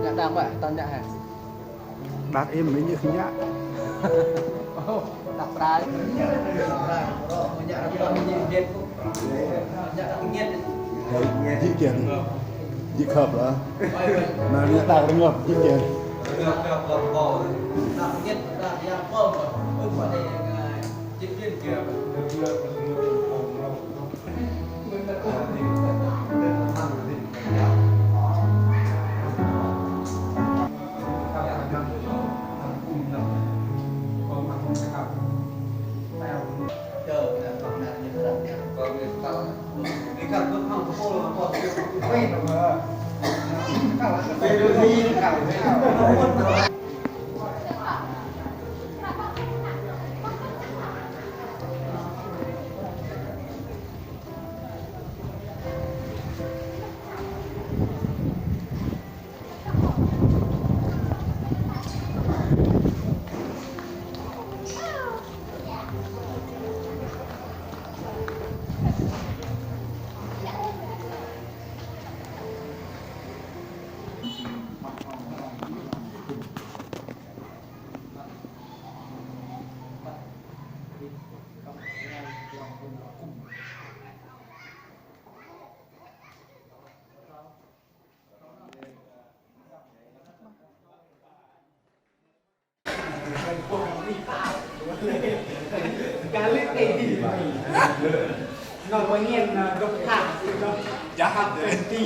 Nhạc đang vậy, toàn nhạc hả? Đạt em mấy như khí nhạc. Đặt ra đấy. Nhạc là như Việt. Nhạc là nhiên. Đấy, dị kiến. Dị hợp đó. Mà nhạc đào nó ngọt, dị kiến. Đặt nhiên là nhạc phơm rồi. Quả này diễn viên kìa. Galit kayak gini. Nggak pengen dokter, jahat ganti.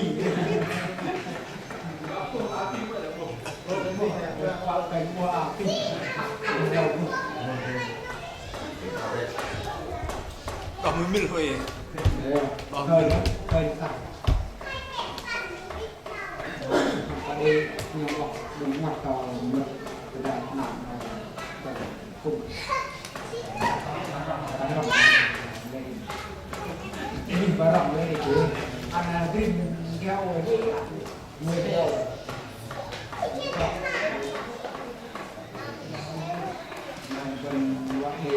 Kamu mil thôi. Hơi sạch. Ở đây nhiều ngọt đúng ngọt to mực từ đây nằm cùng. Nhìn vào rộng lên để chứ ăn green keo ở đây người keo mình gọi thì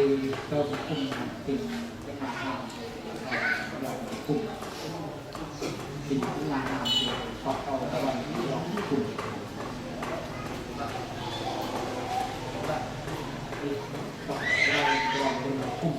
tôm cùng tình cái mặt nào cùng tình cũng là nào thì hoặc tàu các bạn cùng cùng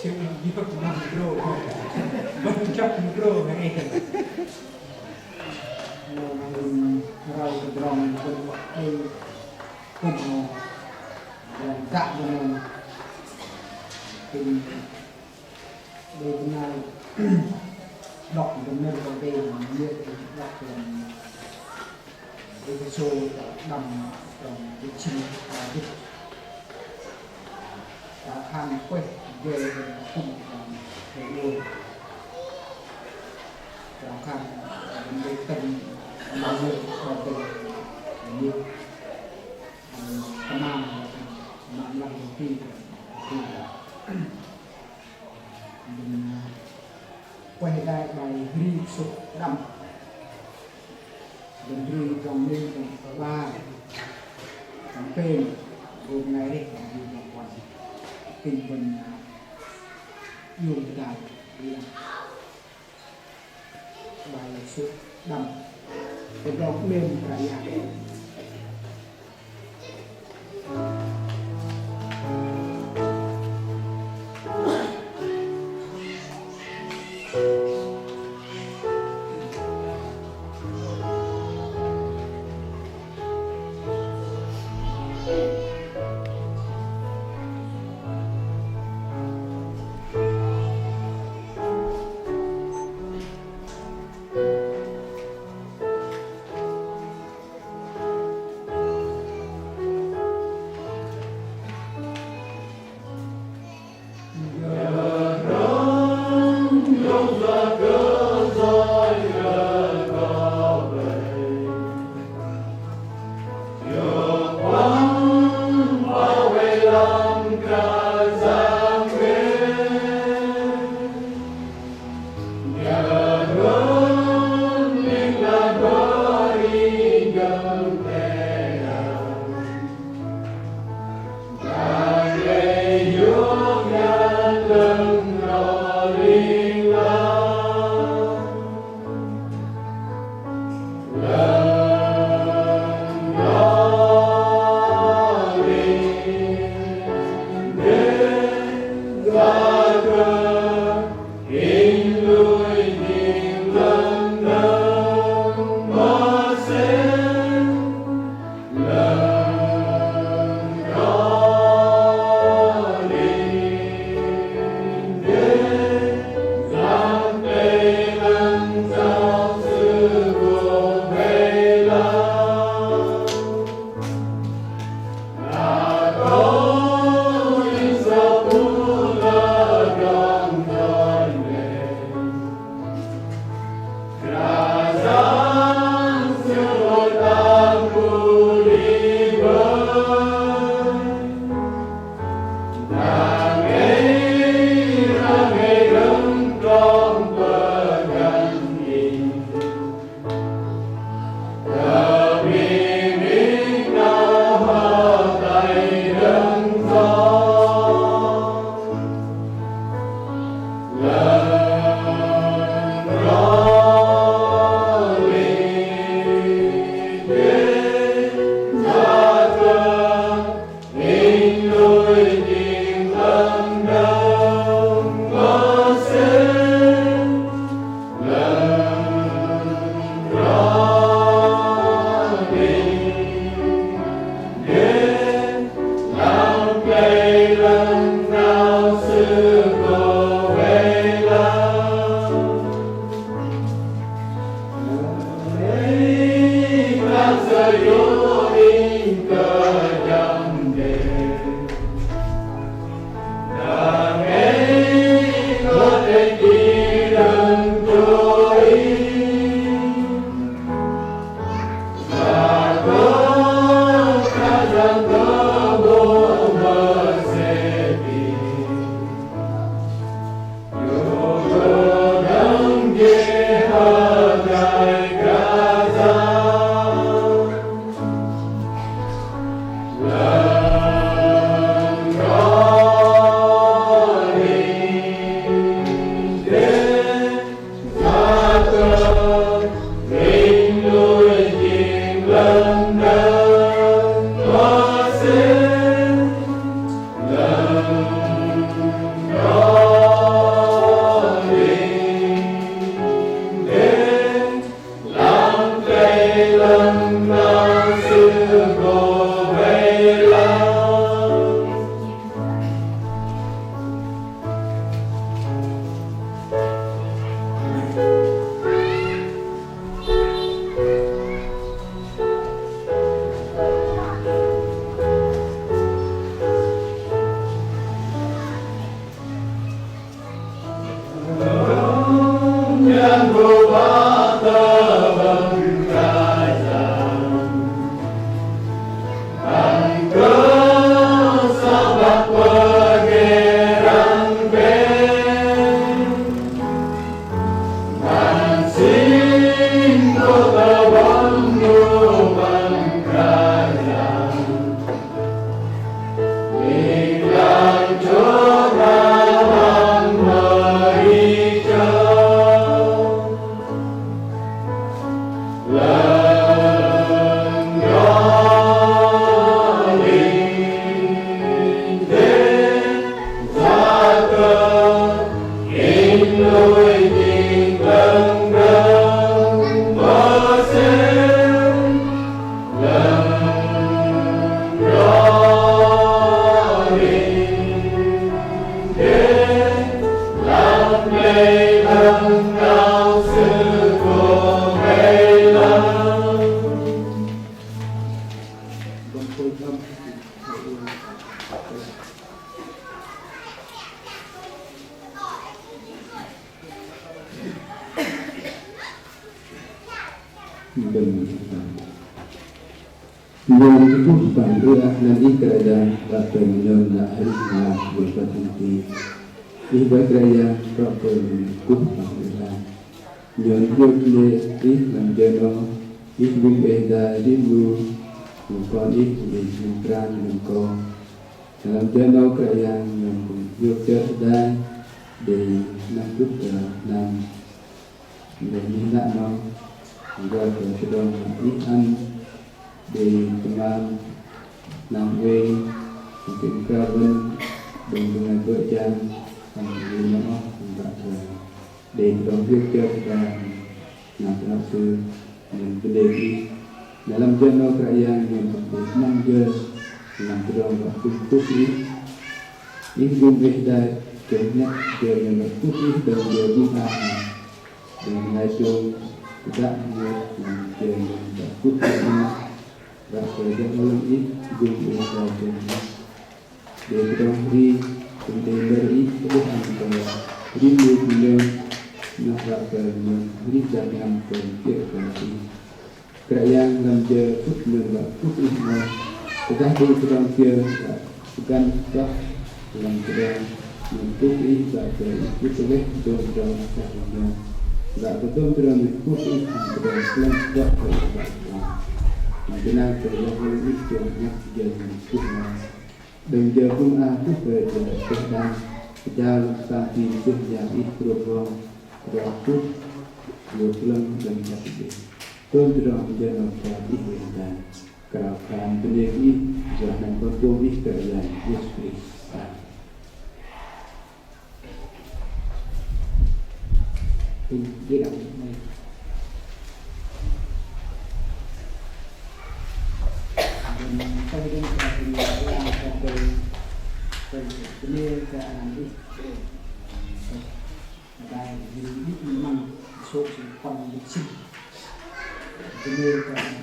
siêu nhiều micro vẫn chắc micro này rồi drone cùng cùng cạn rồi thì đây này đọc đồng nhân có về nhiều đọc cái số đầm đồng cái chi là hàng quay về cùng để luôn và hàng về tầng bao nhiêu bao nhiêu như Nam làm đầu tiên thì mình quay lại bài ghi số đậm mình ghi trong lên trong ba trong tên hôm nay đấy ghi vào quần tình mình dùng đại bài số đậm cái đó lên cả nhà Yang itu bangga nanti kerajaan Rasul Nyonya Harisna berpatenti. Iba kerajaan Rasul Kuh Bangga. Nyon Yudle Islam Jeno Ibu Eda Ribu Mukon Ibu Mukran Mukon dalam Jeno kerajaan yang Yudle dan di Nakut Nam dan Minat Nam juga sedang ikan di tengah Namway mungkin karbon dan dengan berjam Alhamdulillah untuk di dalam kerja kita nak nafsu dan berdiri dalam jurnal kerajaan yang bersenang dalam dalam waktu khusus ini berada banyak yang berkhusus dan berguna dengan hasil tidak hanya yang berkhusus rasa dalam ini berada dan berdiri berdiri Tuhan kita rindu beliau nak rakyat beri jangan berkira-kira kerajaan dalam dia putih putih tetapi sedang dia bukan sah dalam kerajaan putih tak putih dalam kerajaan tak betul dalam putih dalam Islam tak mengenal kerajaan itu yang jadi Tuhan dan dia pun aku kerajaan jalan sahaja itu yang ikut Rasul Muslim dan Kafir. Tuan tidak menjadi kafir dan kerajaan pendiri jangan berdoa kerajaan Yesus. Ini đây vì biết măng số sự quan lịch sinh cho nên là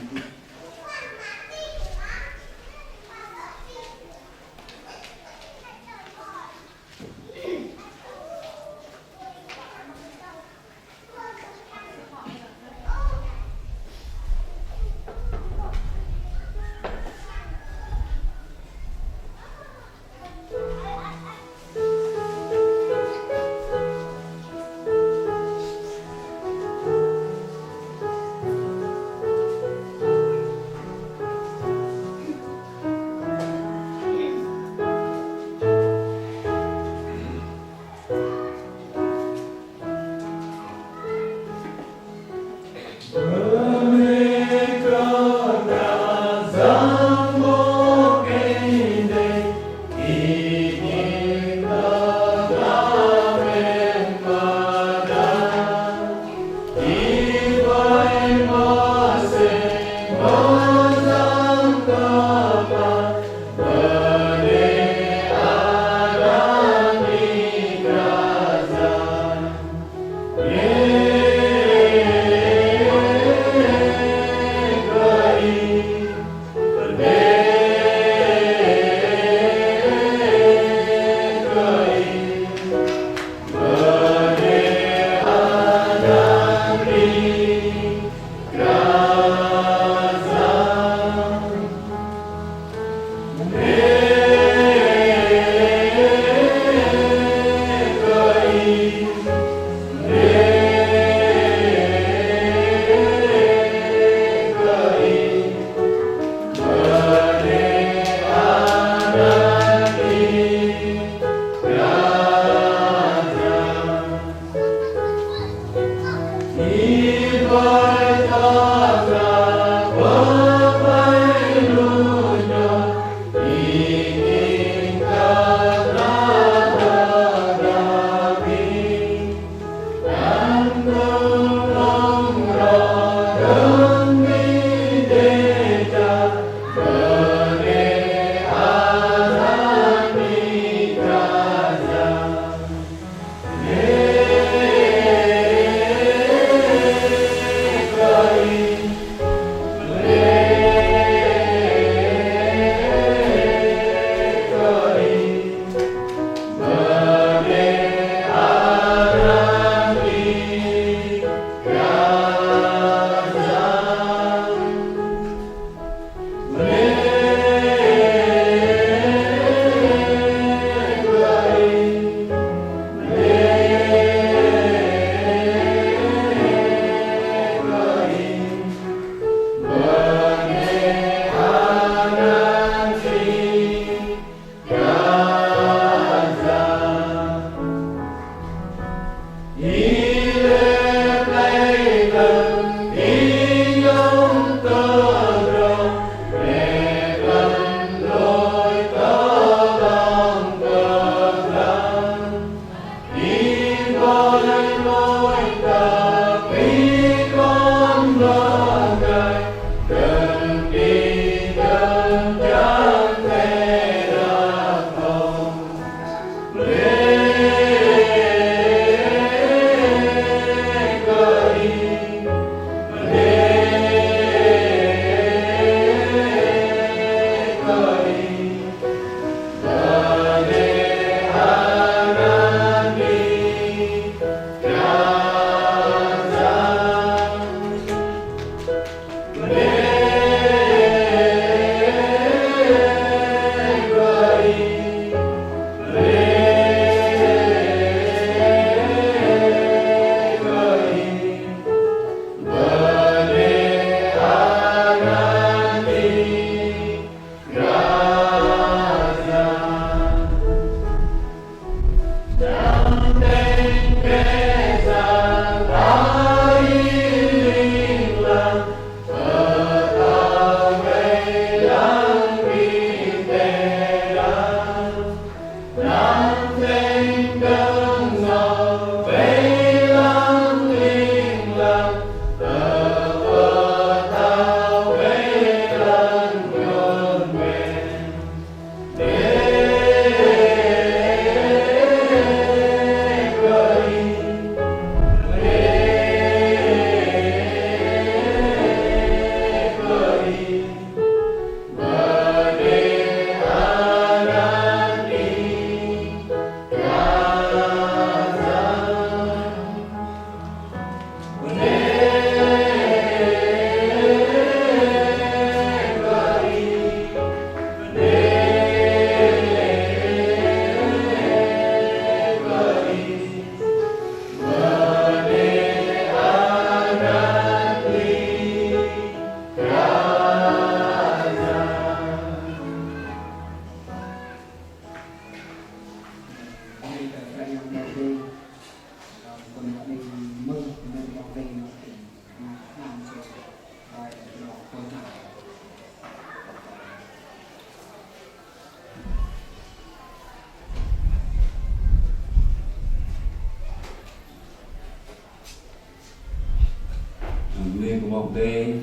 Nên có một đề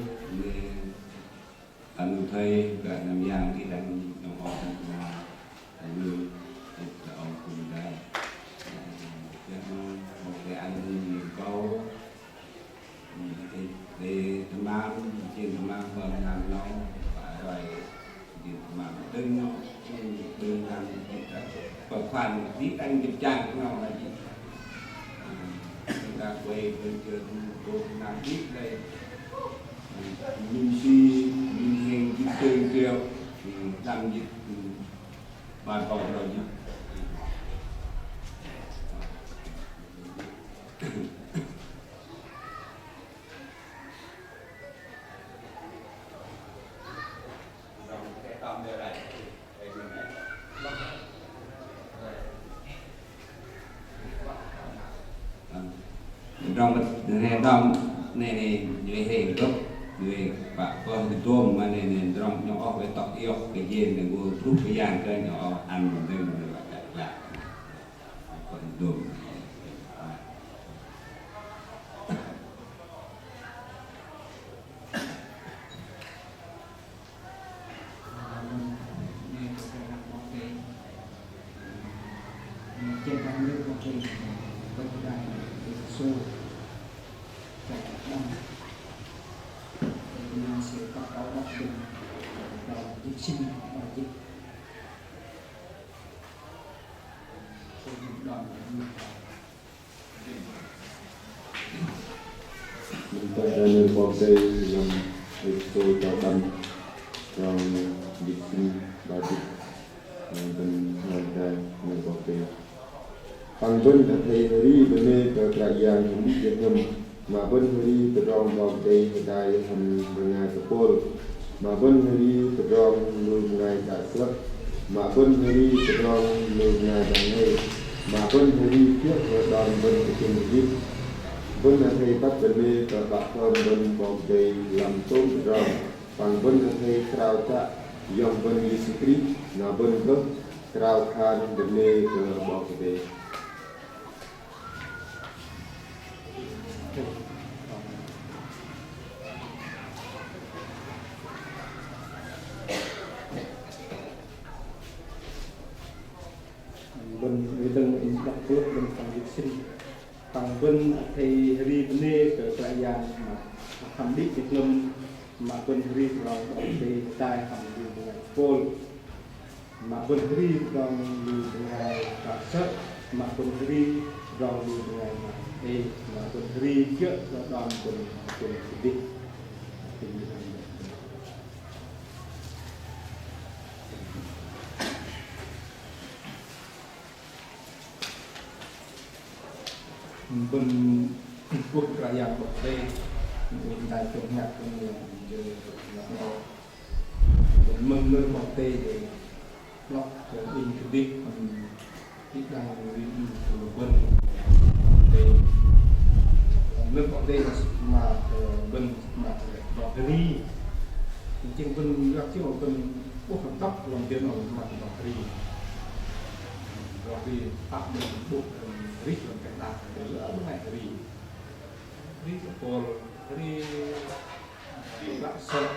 anh thầy cả năm giang thì đang trong họ thành người là ông cùng đây một cái anh câu thì để thằng mam trên thằng mam phần làm nó phải rồi thì mà đừng làm và khoản tí anh kiểm tra của nó là gì chúng ta quay bên trường cô làm biết đây mình suy mình hình cái tương kêu làm gì bà còn rồi nhá trong cái đông này như hình gốc người bạn con cái tôm mà này trong nhỏ cái tọt yêu cái gì này vô thuốc cái giang cái nhỏ ăn một đêm rồi lại còn tôm trên các nước có trên với đại số và đông mình sẽ có đặc biệt là dịch sinh và dịch đoàn mình ta đã nên bỏ đây làm việc tôi cho đâm trong dịch sinh và dịch bên ngoài đây nên bỏ đây bằng bên các thầy đi bên đây các đại gia những Việt Nam mà bên đi từ trong bỏ đây đại thành ngày tập pol mà bên đi từ trong nuôi ngày đại sắp mà bên đi từ trong nuôi ngày đại ngày mà bên đi trước rồi đòn bên cái chuyện gì bên thầy bắt bên đây các bạn con bên bỏ đây làm tốt rồi bằng bên thầy trao trả dòng bên Yesus Christ là bên gốc trao khan bên đây ke bỏ đây bên người từng in đọc phước bên phòng dịch sinh bằng bên thì ri bên đây cái đại gia mà thẩm định Việt Nam mà bên ri rồi thì tai thẩm định ngày pol mà bên ri rồi ngày cả sất mà bên ri rồi ngày thì mà bên ri trước là đoàn bên định thì bên quốc ra yang bậc đây mình đại chúng nhạc của mình nó mừng lên một tê để nó trở in cái đi ít đang in của bên để lên một tê mà bên mà đọc đi trên bên gặp chứ một bên quốc phần tóc làm việc nào mà đọc đi rồi vì tạo nên buộc rít làm cái đạt để lỡ lúc này thì rít của đi lại sợ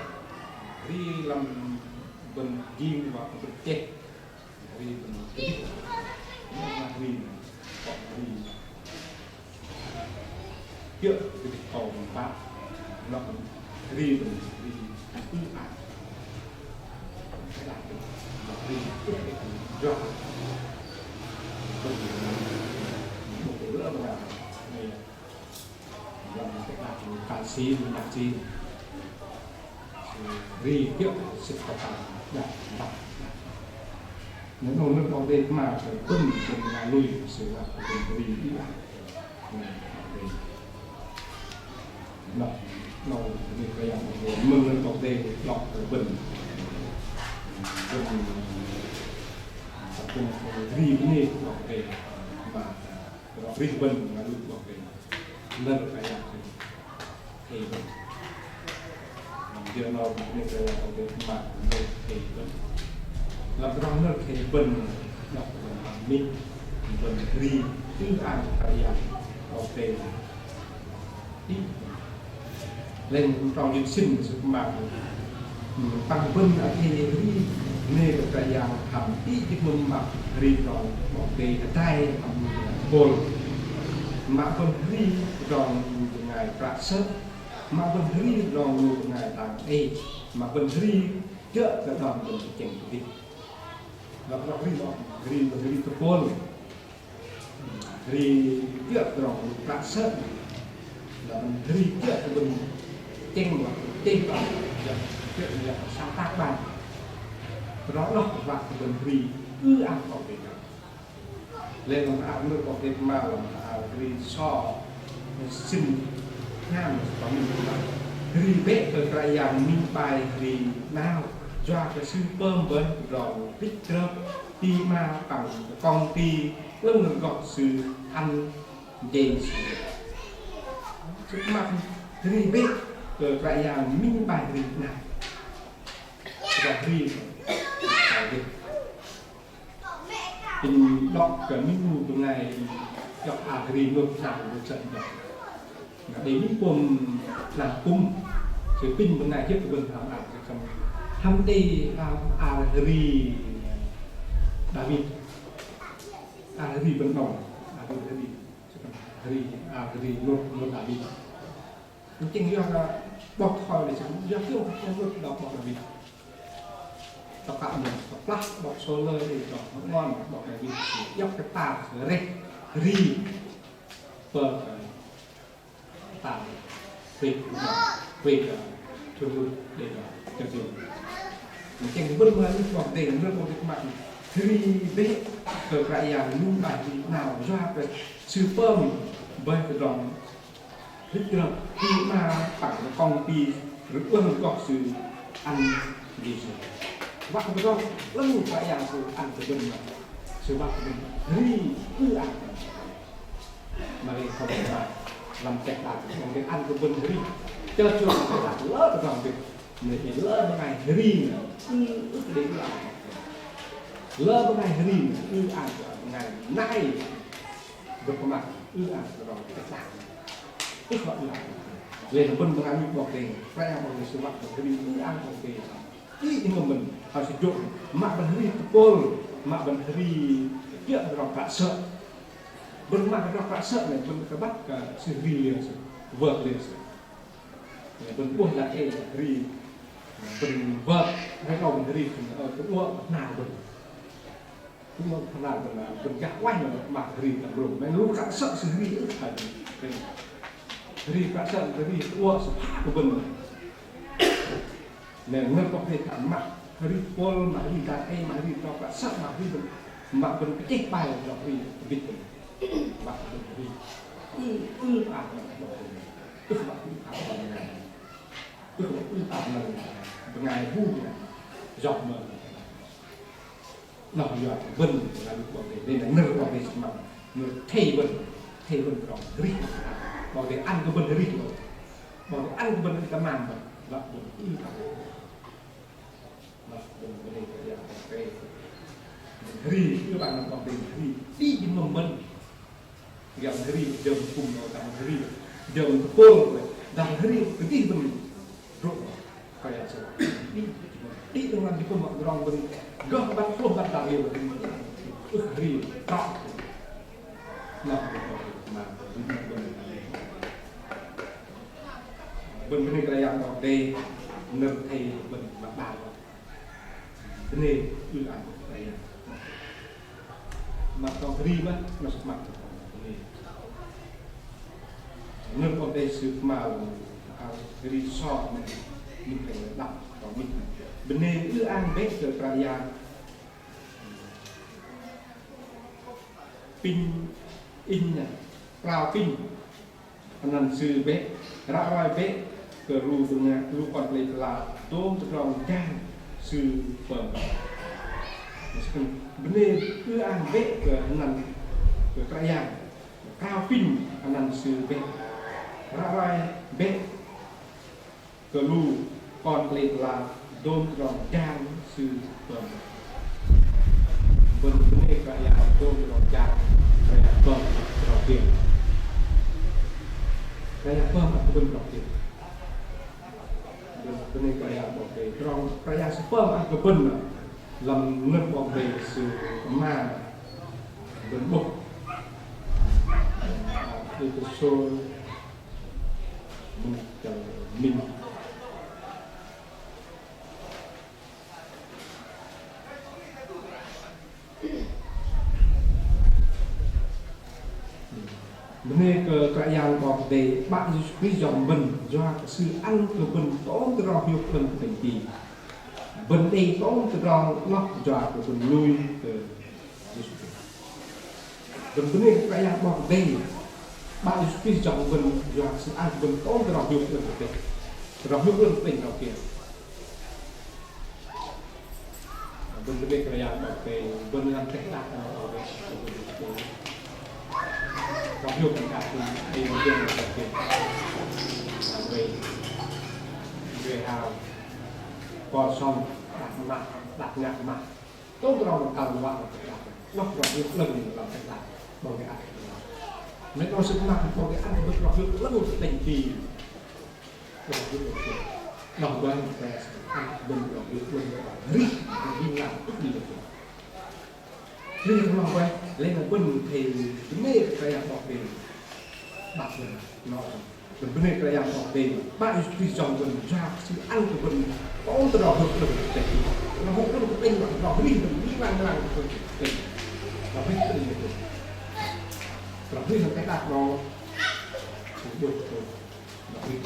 đi làm bên diêm và bên chết đi bên cái là đi còn đi trước cái cầu bằng pháp nó đi bên đi cứ ải cái làm đi trước cái do một cái nữa là này làm cái làm canxi natri ri tiếp sự tập đạt nếu nó nước bao đêm mà phải tuân từng là lui sự là từng ri đi lại nó mình phải làm một mừng lên bao đêm lọc ở bình cùng ri cái này lọc về mà ri bình là lui lọc về nên phải làm thì giờ nó nên là cái mà thì làm trong nước thì bình đọc mình bình ri thứ ăn phải làm ok lên trong những sinh sự mà tăng bình ở thì ri nên là cái dạng hàm ít cái mình mà ri rồi ok cái tay bồn mà bình ri rồi ngày prạ sớt mà bên ri rong ngày tàng e mà bên ri chợ cái đòn bên cái chèn cái là nó ri tập pol ri chợ rong prạ sớt là bên ri chợ cái bên chèn và chèn vào chợ là sáng tác bàn đó là và bên ri cứ ăn vào cái lên làm ăn nước có cái mà làm ri so xin nam có mình là ri bế từ cái dạng minh bài ri nào do cái sư bơm với rồi tích trơ ti ma bằng con ti lưng ngừng gọt sư ăn dền trước mặt ri bế từ cái dạng minh bài ri nào và ri tình đọc cái minh từ ngày gặp ri ngược thẳng một trận đến cùng làm cung sự pin bên này trước bên thằng bạn sẽ không tham đi Ari David bên đồng Ari luôn David những chuyện do là bọc khỏi để chúng do thiếu không được đọc bọc David đọc cả mình đọc lắc bọc số lời để đọc nó ngon bọc David dốc cái tà ri per tạo việc thường luôn để cho dùng những cái bên ngoài những vòng để nước một cái mặt thì biết ở cái dạng luôn bài nào ra cái sư bơm với cái dòng thích được khi mà phải con pi rất quân có sự ăn gì rồi và cái đó rất một cái dạng sự ăn từ bên mà sự bạc bên ri cứ ăn mà lên không phải làm kẹt lại làm cái ăn của bên ri cho chuột phải làm lỡ được làm việc để lỡ cái ngày ri ước đến là lỡ cái ngày ri ăn ngày nay được có mặt ăn rồi kẹt lại tức gọi là lên bên bên ăn bọc tiền phải ăn bọc tiền sự mặt của ri ăn bọc tiền ý nhưng mà mình phải sử dụng mà bên ri pol mà bên ri chuyện rồi cả sợ bên mặt nó phải sợ này bên cái bắt cả sự ri liền sự vợt liền sự bên buồn là cái ri bên vợt hay còn bên ri ở cái uổng nào bên cũng một phần nào là bên cả quay mà mặt ri là rồi men lúc cả sợ sự ri nữa phải ri cả sợ cái ri uổng sự phá của bên nên nó có thể cảm mặt ri pol mà ri cả ai mà ri nó cả sợ mà ri mà bên cái chết bay là ri vịt mặt ri อ่านบอกอ่านยังไงอ่านยังไงพูดเนี่ยดอกมันเราหยอดเบิ้ลเราบอกเลยนี่นึกบอกเลยสมัครนึกเทเบิ้ลกรองริบบอกเลยอันก็เบิ้ลริบบอกเลยอันก็เบิ้ลกระมังแบบเราบอกเราบอกเลยก็อย่างเป๊ะริบcác bạnบอกเลยริบđi nhưng mà mình yang ribu jam kum atau jam ribu jam pol jam ribu itu pun ruk kayak saya di dengan di pun orang pun gak ban flow ban tak dia ribu tak nak bên bên cái yang ngọc đây nâng thầy bên mặt bàn cái này ư ảnh này mặt còn ribu nó sẽ mặt nâng con đây sự mà resort mình phải đọc của mình bên này cứ ăn bếp từ Praia pin in này cloud pin anh làm sự bếp ra ngoài bếp cờ ru từ nhà ru còn lấy là tôm từ lòng gan sự bẩn bên này cứ ăn bếp cờ anh làm cờ Praia cloud pin anh làm sự bếp Rai bếp cờ lu còn lệ là đôn rong trang sư bẩm vân vấn đề cái là đôn rong trang cái là bẩm rong tiền cái là bẩm là vân rong tiền vấn đề cái làบอกvề rong cái là bẩm là cái vân là làm ngânบอกvề sự mà vân bục thì cái số mình nên cái yangบอกvề bạn quý dòng mình do sự ăn của mình tốt từ đó hiệu phần của mình vấn đề tốt từ đó nó do của mình nuôi vấn đề cái yangบอกvề bạn quý dòng mình do sự ăn của mình tốt từ đó hiệu phần của mìnhเราไม่รู้เป็นเราเกี่ยวบนเรื่องกระยาบอกเป็นบนงานแต่งตั้งเราเป็นเราอยู่กันกับคุณเองเรื่องเราเป็นเวหาพอซ่อมดักงานมาต้องเราทำว่าเราเป็นนอกจากเรื่องเราแต่งตั้งบอกได้อะไรไม่ต้องสึกมากบอกได้อะไรเราเรื่องเราเป็นปีđồng quan về bình đồng được bình riết riêng làm rất nhiều riêng đồng quan lên là bình thì chúng mê phải làm bọc tiền bạc mình nó mình bên này phải làm bọc tiền bạn đi dòng mình ra sự ăn của mình có từ đó được được tiền nó không có được tiền mà nó riêng mình riêng làm tiền nó biết cái gì được nó riêng là cái đạt nó được nó riêng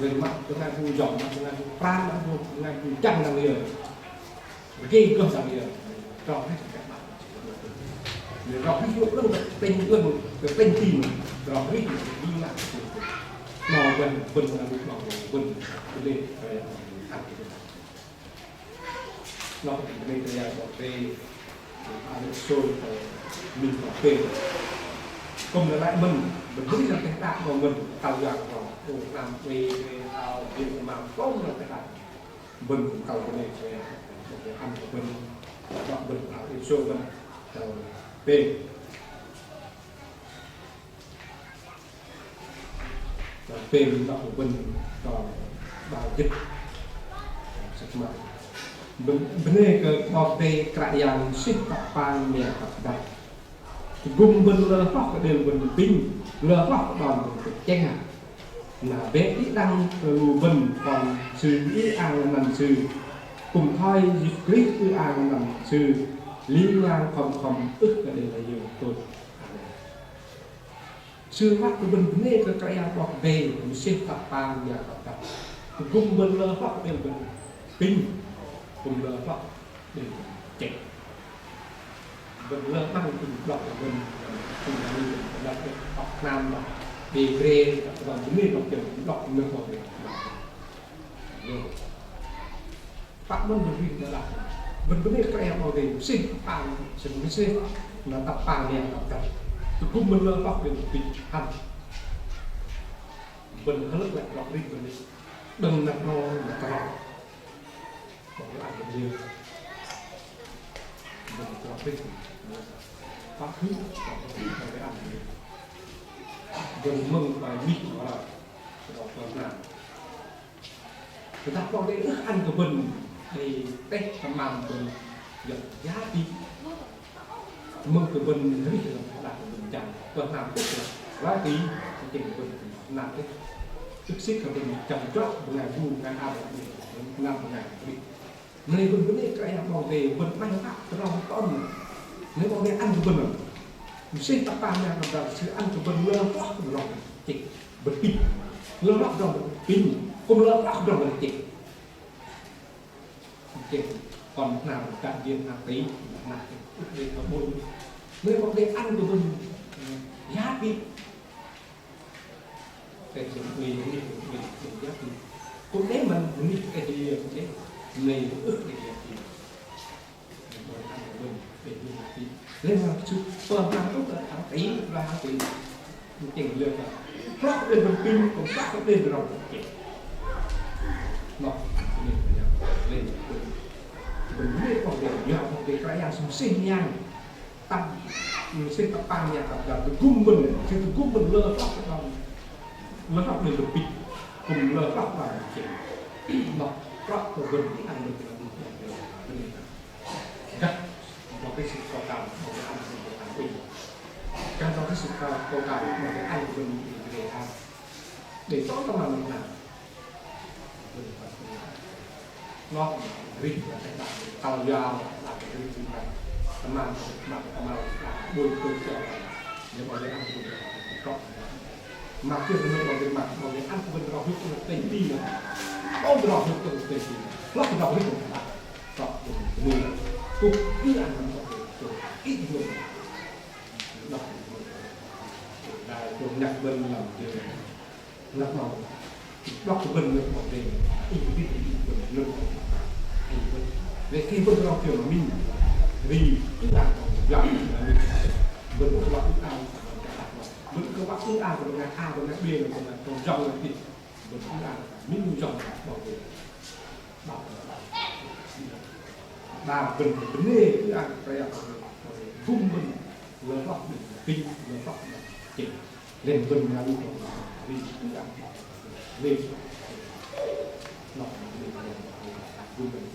người mặt chúng ta thu dòng chúng ta thu pram chúng ta thu chăn năng lượng cái cơ năng lượng cho hết các bạn đểเราพิจารณาเป็นเรื่องเป็นทีมเราไม่ได้ดีมากเราเป็นเราเป็นเรื่องอะไรอันนี้เราเป็นเรื่องอะไรบอกเป็นอะไรโซ่มีบอกเป็นก็เหมือนไรมันไม่ได้ทำแต่ตาของมันเต่าอย่างของผู้นำมีเอาดินมาต้มแล้วแต่ละบนเต่าตัวนี้ใช่ไหมทำบนดอกบนเอาที่โซ่มันเป็นดอกบนดอกดาวยึดสักมาบนนี้ก็บอกเป็นกระยานสิบตับปางเนี่ยตับได้gồm bên lơ phóc đều bên pin lơ phóc đòn bên chén à là bé ít đăng lù bên còn sư ý ăn nằm sư cùng thôi clip ý ăn nằm sư liên ngang không ức là đây là nhiều tôi sư mắt của bên nê cái ăn bọc về mình xem tập bàn nhà tập gồm bên lơ phóc đều bên pin cùng lơ phóc đều chén mình lơ băng thì đọc của mình là như đọc nam đọc đi về và chúng mình đọc kiểu đọc được rồi Pak Mun berbeda lah. Berbeda kayak mau di sih pang sih là tập pang này tập từ cũng mình lơ bóc được bị hành mình hết lại đọc đi mình đừng đặt nó là tao còn lại cái gì mình đọc đi phát thứ còn cái ăn đừng mừng bài mít đó là đọc làm nào người ta có cái thức ăn của mình thì tết làm mầm mình giật giá đi mừng của mình thấy là của mình chẳng còn làm tức là lá tí chuyện của mình làm cái sức xích của mình chậm chót một ngày vui ngày ao làm một ngày đi nên mình có thể cái làm bảo vệ mình may mắn trong con nếu bảo vệ ăn của mình mình xin tập ban là làm sự ăn của mình lơ quá của mình chỉ bật pin lơ lót rồi pin không lơ lót rồi mình chỉ còn nào cạn viên hàng tí là để có bôi nếu có thể ăn của mình giá đi để chúng mình giá đi cũng đấy mình nghĩ cái gì cũng đấy mình ước để gì mình ăn của mình để như vậy nên là chút phần nào cũng là hàng tí là hàng tí mình chỉnh lược là lót lên mình pin còn cắt lên rồi nó lên mình biết còn để nhỏ để cái nhà sống sinh nhang tăng mình sinh tập ban nhà tập từ cung mình từ cung mình lơ tóc lơ tóc mình được bị cùng lơ tóc vào chỉ nó tóc của mình thì ăn được là cắt nó cái sự cao cao của cái ăn của ăn bình cắt nó cái sự cao cao của cái ăn của mình để ăn để tốt trong lòng mình làm nó rít là cái bạn tàu giàu là cái rít như vậy mà bôi bôi cho nếu mà để ăn thì có mà chưa được nói về mặt mà để ăn của mình đọc hết cái tên đi nữa ôm đọc hết cái tên đi lót đọc hết của bạn đọc được người cũng cứ ăn nó được ít người đọc là cùng nhặt bên làm điều lắc màu đọc của mình được một đề ít ít của mình về khi vân đọc kiểu mình vì thức ăn của mình vẫn có loại thức ăn vẫn có bác thức ăn của ngày A của ngày B là còn dòng là thịt vẫn thức ăn mình dòng bảo vệ bà cần phải vấn đề thức ăn phải là vung mình lớn lọc được kinh lớn lọc là chỉnh lên vân là đi vì thức ăn lên lọc vung mình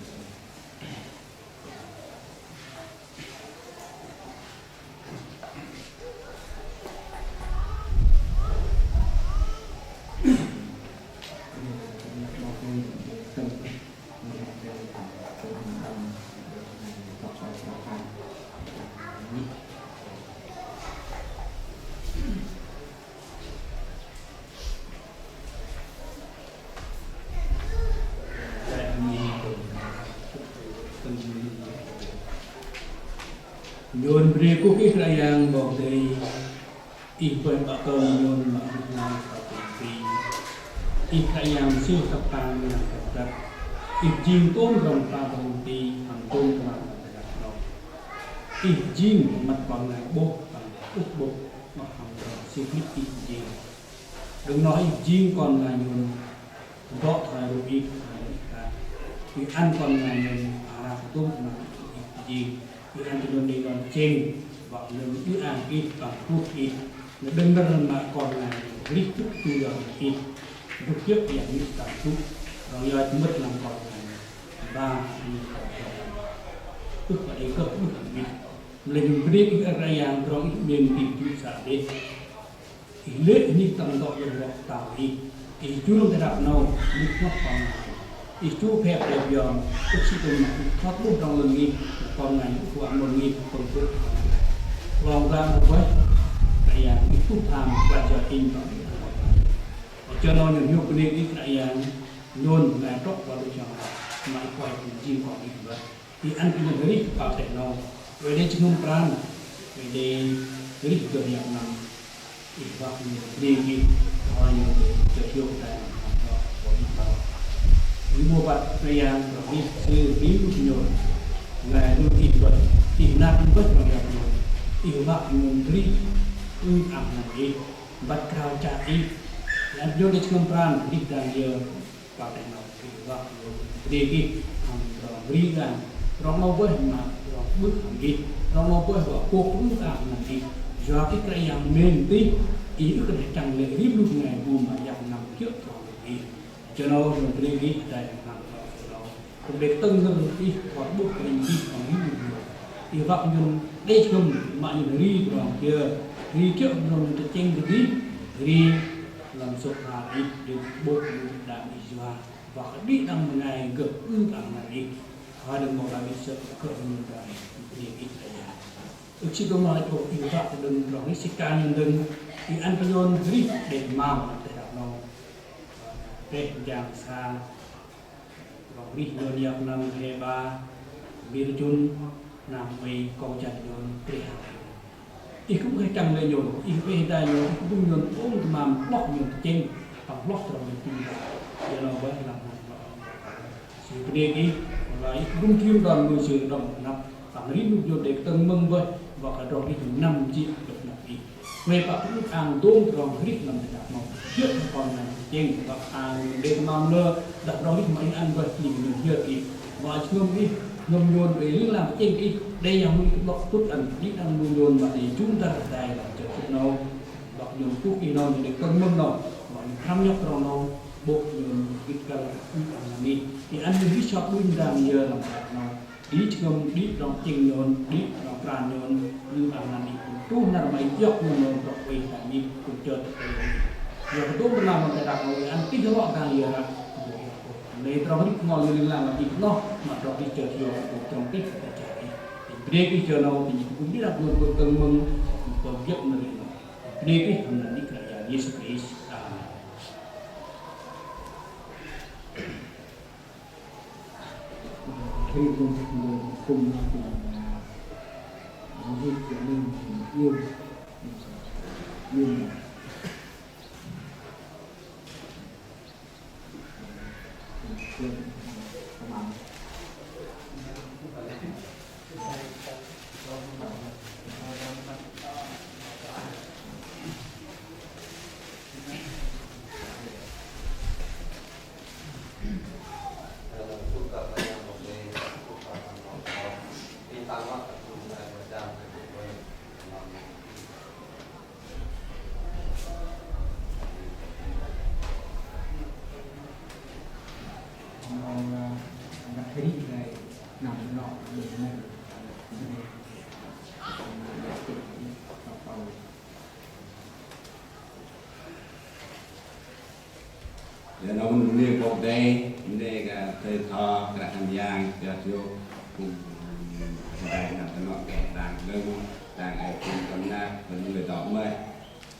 Nyon berikut kita yang berdiri ikhwan bakal nyon makhluknya seperti ikhwan yang siêu tập tăng yang terdapat izin tôn rồng ta đồng ti hàng tôn các bạn đã đặt đó izin mặt bằng này bố bằng ức bố mà hàng siêu ít izin đừng nói izin còn là nyon rõ thời rồi ít thì ăn còn là nyon tôn mà izin thì ăn cho nên còn trên và nên cứ ăn ít bằng thuốc ít nó đơn giản mà còn là lít thuốc chưa ít thuốc trước dạng như cả thuốc rồi giờ mất làm còn là ba tức là đây có mức bị lên biết cái ra yang trong miền tìm chữ xã đấy thì lết như tầm gọi là tạo thì chú luôn thể đạp nào như nó còn thì chú phép đẹp giòn tức sự tình thoát lúc trong lần nghi còn ngày của anh một nghi còn tốt vòng ra một với đại dạng cái phút tham và cho tin cho nó những hiệu quả ít đại dạng luôn là tróc vào được cho mà quay cùng chi còn ít vậy thì ăn cái người vào thể nó về đây chúng pran về đây rất nhiều yang nam iwak ni đi orang yang terhiup dan ilmu bat yang ini seribu nyon ngai nu ibat inat ibat orang yang iwak menteri am nanti bat krau cai dan jo di pran di dan dia pakai nak iwak đi am beri kan orang mau buat nak bước hàng đi nó mau quay vào cuộc cũng làm là gì do cái cây yang mềm tí ý cái này chẳng lẽ hiếp lúc ngày buồn mà dòng nằm trước rồi đi cho nó rồi đi đi đây nằm đó cũng để tân hơn đi còn bước cái gì còn hiếp được thì vậy nhưng đây không mà như đi rồi kia đi trước rồiจะเจ๊งđi đi làm sụp hạ đi được buộc đã bị doa và đi năm ngày cực ăn này hai đứa một là bị sợ cỡ như vậy thì ít là chỉ có mà chỗ yêu thích đừng rồi sĩ ca nhân đừng thì anh phải yon rít để mà để đọc nó để giảm xa rồi rít yon nhập năm hai ba biên chun nằm về câu chặt yon để học thì cũng hay chẳng lên yon thì về đây yon cũng yon ôm mà block yon trên bằng block rồi mình tìm ra nó vẫn làm sự đề nghị là cũng chuyên đoàn người sử động năm phản lý lúc vô để tân mừng vậy và cả rồi cái năm triệu được là gì về các cái hàng tôm rồi hết làm để đạt một trước còn này trên và hàng để mà nơ đặt rồi mấy ăn vậy thì mình chưa kịp và ngâm đi ngâm nhôn về làm trên cái đây là một cái bọc tốt ăn ít ăn ngâm nhôn mà thì chúng ta ở đây là chờ chút nào bọc nhôn thuốc gì nào để tân mừng nào và tham nhóc rồi nào bộ cái cái là đi thì anh đi shop đun làm giờ làm nào đi ngâm đi đong chinh nhon đi đong tràn nhon như là đi tu nằm mấy dọc nhon đọc về tại vì cũng chờ giờ tu bên nào mà đặt rồi anh tí đó càng giờ là lấy trong đi ngồi như làm là ít nó mà trong đi chờ chiều trong tí phải chạy thì đây cái chờ nào thì cũng biết là luôn cần mừng còn viết mà đây cái thằng này đi cả nhà Jesus Christ khi cùng cùng việc của mình yêu giờ nó liên cuộc đây cái thời thọ cái tham gia cho vô cùng đây là nó cái đàn lưng đàn ai cùng con na mình người đỏ mới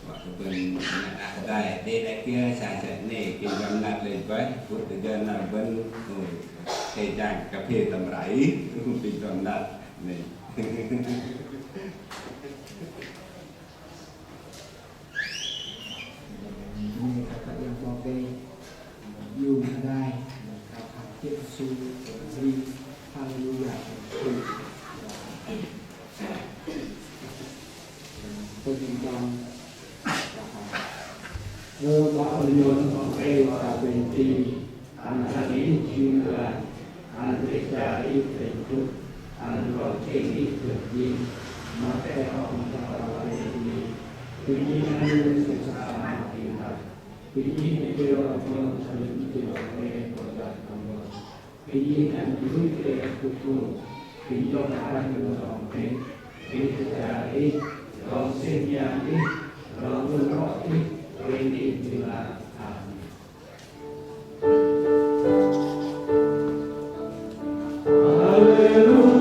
và cái bên đây đây kia xài sệt này kim găm nát lên với phút từ giờ là bên cây tràng cà phê tầm rẫy cũng bị găm nát này yêu đai và học tiếp su di hallelujah tôi tin rằng vơ bảo nhôn cây và bình tì anh hãy chuyên đoàn anh sẽ trả ít tình thức anh có thể ít được gì mà sẽ không tạo ra gì tuy nhiên anh sẽ sẵn sàng tìm thật tuy nhiên để đưa vào con những điều này của đời của người tuy nhiên anh chỉ biết để phục vụ vì cho anh được lòng thế vì tất cả ít còn xin nhà ít còn luôn có ít quên đi như là Hallelujah,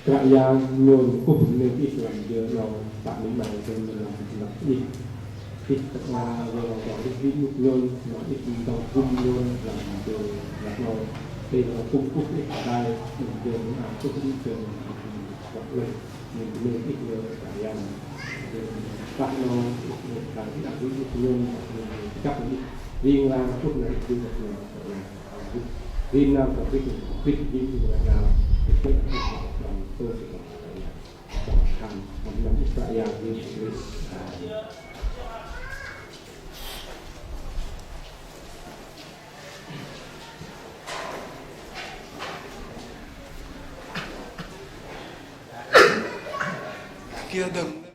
kerajaan nyon nên ít làm giờ nó bạn mình bài cho mình làm ít là giờ nó ít ví dụ nyon nó ít tàu cung nyon làm giờ là nó đây là cung ít đây mình giờ nó làm cung giờ hoặc lên mình ít giờ kerajaan bạn nó làm cái đặc ví dụ nyon các riêng làm chút này riêng là riêng làm và viết là tôi sẽ thành một nhóm Israel như kia đừng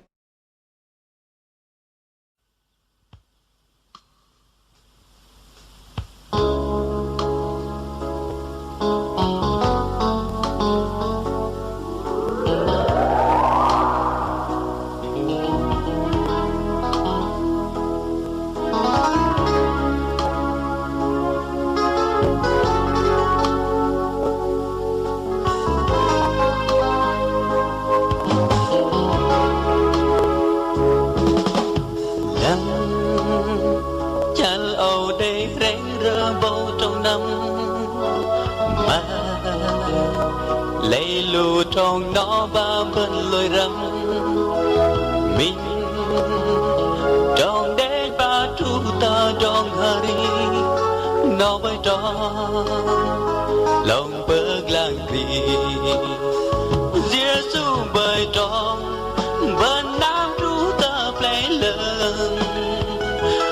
lấy lù trong nó ba bên lối răng mình trong đế ba chú ta trong hari nó bay trong lòng bớt lang gì Giêsu bay trong bên nam chú ta play lần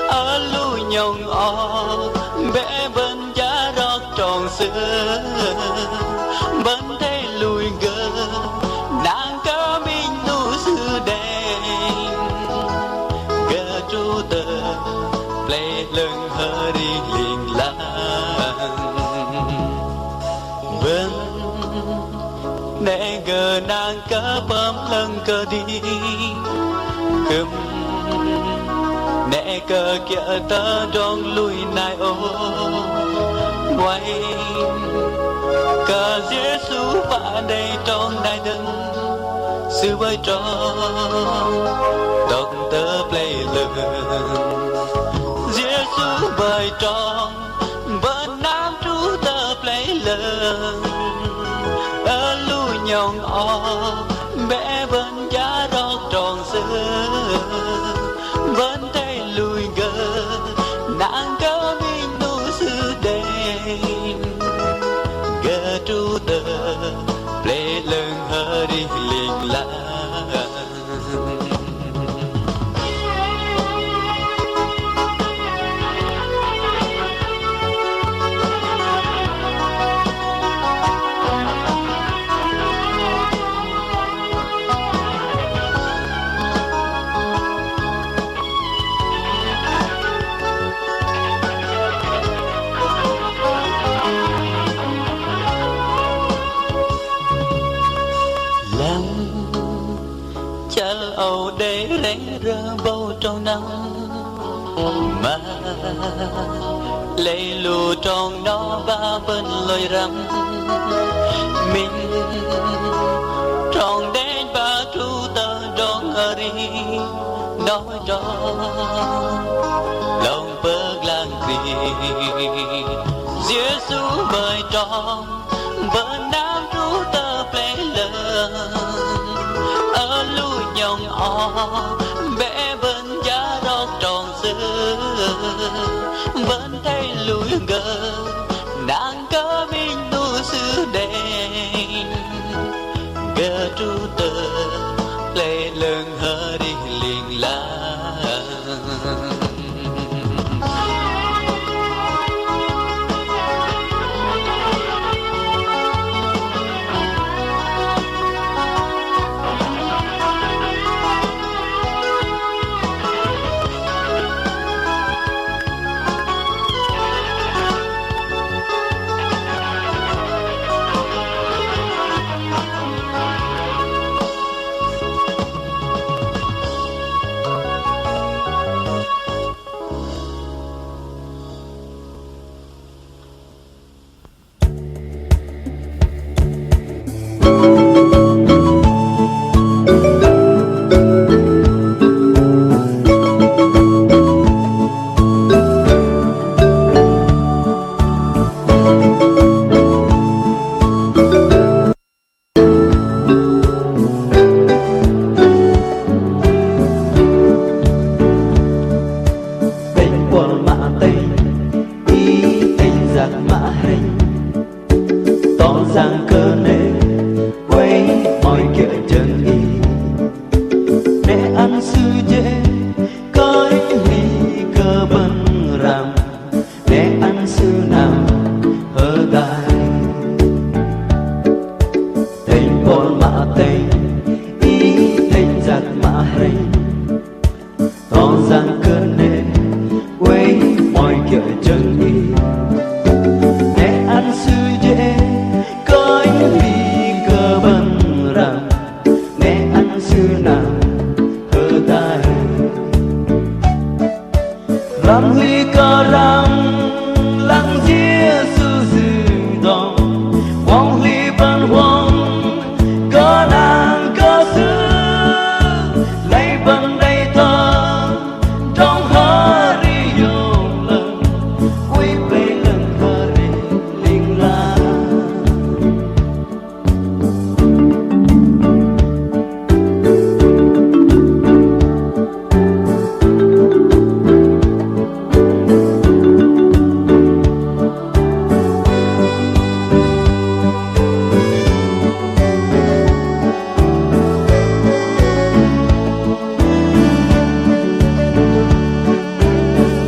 ở lù nhông o bé bên giá rót tròn xưa bên thế lùi gơ nàng có mình nu sư đèn gơ chú tờ play lưng hơ đi liền làng bên nè gơ nàng có bấm lưng cơ đi cơm nè cơ kia ta trong lùi nai ô quay cả Giêsu và đây trong đại đấng sự vai trò đọc tớ play lưng Giêsu vai trò bên nam chú tớ play lưng ở lù nhông o bé bên giá rót tròn xưa bên tay lùi gơ nàng có mình nu sư đèn gơ chú tờ lệ lưng hơ đi liền la âu để rẽ rơ bầu trong nắng mà lấy lù trong nó ba bên lối răng mình trong đến ba chú ta trong ở đi nói cho lòng bớt lang gì Giêsu mời trong bên nam chú ta play lần ở lù nhông o bé bên giá rót tròn xưa bên thấy lùi gơ nàng có mình nu sư đèn gơ chú tờ lệ lưng hơ đi liền la mạ tình ý tình giặc mạ hình to giang cơn nê quay mọi kiểu chân đi để ăn sư dễ coi vì cơ bần rằng để ăn sư nào hơ tai làm huy cơ răng lăng chia sư dư dòng quang ly văn hoang có nàng có sư lấy bằng đầy thơ trong hơ ri dòng lần quy bê lần hơ ri linh la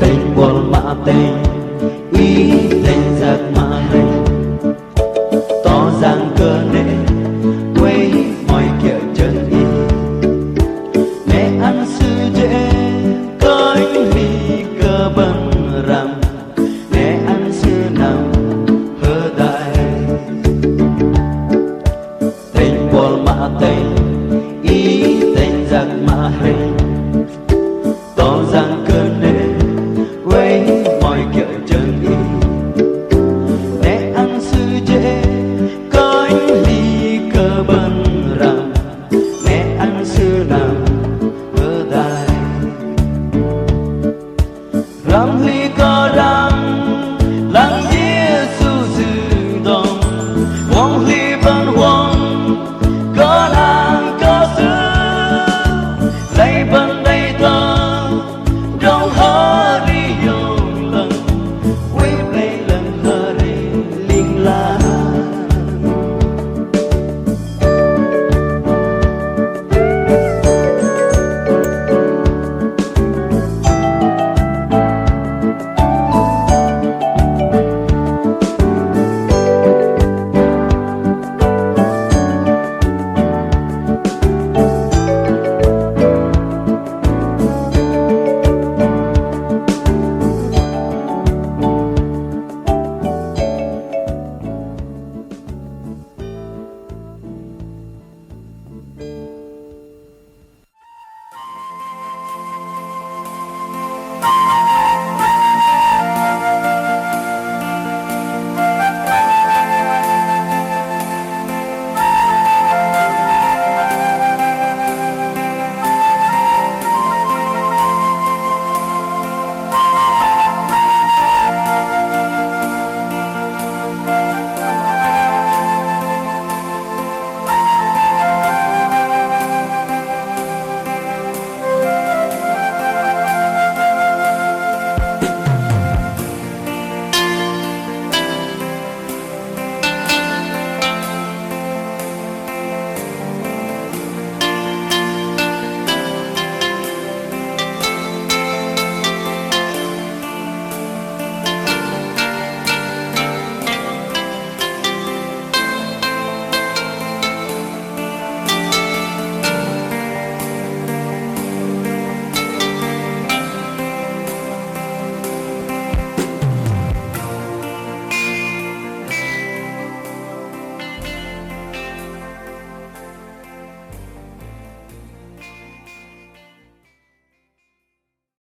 tình buồn mạ tình ý tình giặc mạ hình to giang cơ nê quay mọi kiểu chân y mẹ ăn sư dễ có ly cơ bần rằng mẹ ăn sư nào hơ đại tình buồn mạ tình ý tình giặc mạ hình